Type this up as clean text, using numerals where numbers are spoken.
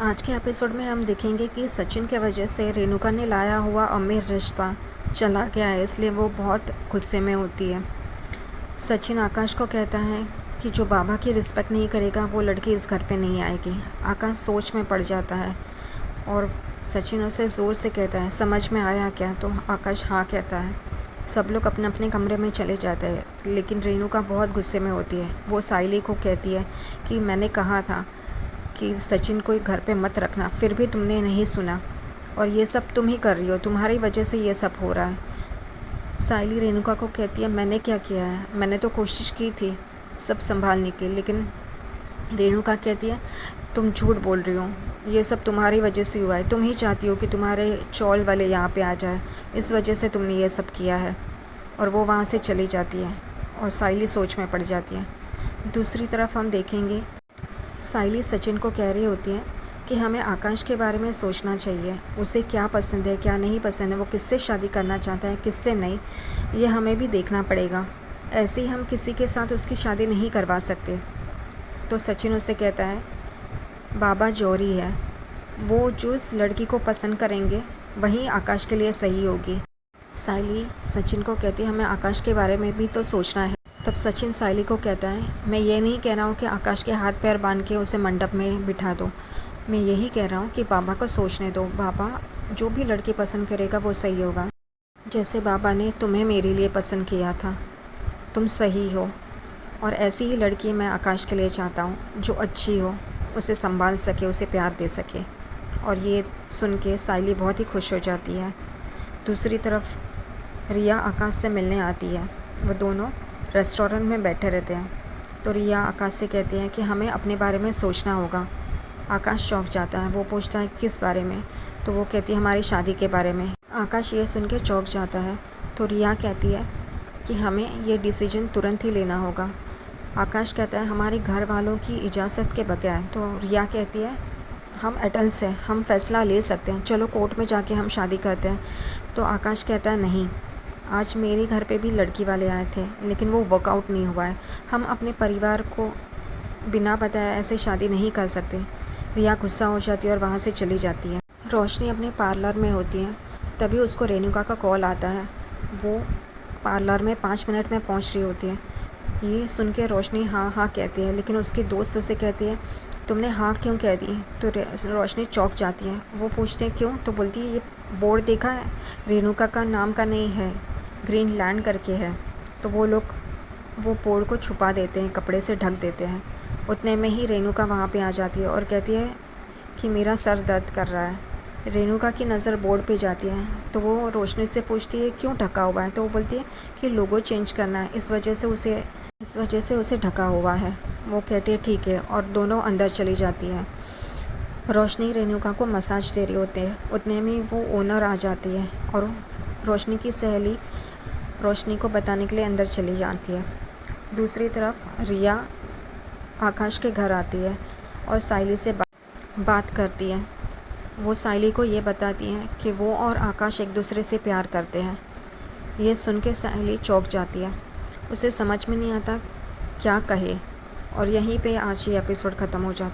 आज के एपिसोड में हम देखेंगे कि सचिन के वजह से रेणुका ने लाया हुआ अमीर रिश्ता चला गया है, इसलिए वो बहुत गुस्से में होती है। सचिन आकाश को कहता है कि जो बाबा की रिस्पेक्ट नहीं करेगा वो लड़की इस घर पे नहीं आएगी। आकाश सोच में पड़ जाता है और सचिन उसे ज़ोर से कहता है, समझ में आया क्या? तो आकाश हाँ कहता है। सब लोग अपने अपने कमरे में चले जाते हैं, लेकिन रेणुका बहुत गुस्से में होती है। वो साइली को कहती है कि मैंने कहा था कि सचिन को घर पे मत रखना, फिर भी तुमने नहीं सुना और ये सब तुम ही कर रही हो, तुम्हारी वजह से ये सब हो रहा है। साइली रेणुका को कहती है, मैंने क्या किया है? मैंने तो कोशिश की थी सब संभालने की, लेकिन रेणुका कहती है तुम झूठ बोल रही हो, ये सब तुम्हारी वजह से हुआ है। तुम ही चाहती हो कि तुम्हारे चौल वाले यहाँ पे आ जाए, इस वजह से तुमने ये सब किया है। और वो वहाँ से चली जाती है और साइली सोच में पड़ जाती है। दूसरी तरफ हम देखेंगे साइली सचिन को कह रही होती है कि हमें आकाश के बारे में सोचना चाहिए, उसे क्या पसंद है क्या नहीं पसंद है, वो किससे शादी करना चाहता है किससे नहीं, ये हमें भी देखना पड़ेगा। ऐसे ही हम किसी के साथ उसकी शादी नहीं करवा सकते। तो सचिन उससे कहता है बाबा जौहरी है, वो जो इस लड़की को पसंद करेंगे वही आकाश के लिए सही होगी। साइली सचिन को कहती है हमें आकाश के बारे में भी तो सोचना है। तब सचिन साइली को कहता है मैं ये नहीं कह रहा हूँ कि आकाश के हाथ पैर बांध के उसे मंडप में बिठा दो, मैं यही कह रहा हूँ कि बाबा को सोचने दो। बाबा जो भी लड़की पसंद करेगा वो सही होगा। जैसे बाबा ने तुम्हें मेरे लिए पसंद किया था, तुम सही हो, और ऐसी ही लड़की मैं आकाश के लिए चाहता हूँ जो अच्छी हो, उसे संभाल सके, उसे प्यार दे सके। और ये सुन के साइली बहुत ही खुश हो जाती है। दूसरी तरफ रिया आकाश से मिलने आती है। वो दोनों रेस्टोरेंट में बैठे रहते हैं। तो रिया आकाश से कहती है कि हमें अपने बारे में सोचना होगा। आकाश चौंक जाता है। वो पूछता है किस बारे में? तो वो कहती है हमारी शादी के बारे में। आकाश ये सुन के चौंक जाता है। तो रिया कहती है कि हमें ये डिसीजन तुरंत ही लेना होगा। आकाश कहता है हमारे घर वालों की इजाज़त के बगैर। तो रिया कहती है हम एडल्ट्स हैं, हम फ़ैसला ले सकते हैं, चलो कोर्ट में जाके हम शादी करते हैं। तो आकाश कहता है नहीं, आज मेरे घर पे भी लड़की वाले आए थे लेकिन वो वर्कआउट नहीं हुआ है, हम अपने परिवार को बिना बताए ऐसे शादी नहीं कर सकते। रिया गुस्सा हो जाती है और वहाँ से चली जाती है। रोशनी अपने पार्लर में होती है, तभी उसको रेणुका का कॉल आता है। वो पार्लर में 5 मिनट में पहुँच रही होती है। ये सुन के रोशनी हाँ हाँ कहती है, लेकिन उसकी दोस्त उसे कहती है तुमने हाँ क्यों कह दी? तो रोशनी चौंक जाती है। वो पूछते हैं क्यों? तो बोलती है ये बोर्ड देखा है, रेणुका का नाम का नहीं है, ग्रीन लैंड करके है। तो वो लोग वो बोर्ड को छुपा देते हैं, कपड़े से ढक देते हैं। उतने में ही रेणुका वहाँ पे आ जाती है और कहती है कि मेरा सर दर्द कर रहा है। रेणुका की नज़र बोर्ड पे जाती है तो वो रोशनी से पूछती है क्यों ढका हुआ है? तो वो बोलती है कि लोगो चेंज करना है, इस वजह से उसे ढका हुआ है। वो कहती है ठीक है, और दोनों अंदर चली जाती है। रोशनी रेणुका को मसाज दे रही होती है। उतने में वो ओनर आ जाती है और रोशनी की सहेली रोशनी को बताने के लिए अंदर चली जाती है। दूसरी तरफ रिया आकाश के घर आती है और साइली से बात करती है। वो साइली को ये बताती है कि वो और आकाश एक दूसरे से प्यार करते हैं। ये सुन के साइली चौंक जाती है, उसे समझ में नहीं आता क्या कहे, और यहीं पे आज ये एपिसोड ख़त्म हो जाता है।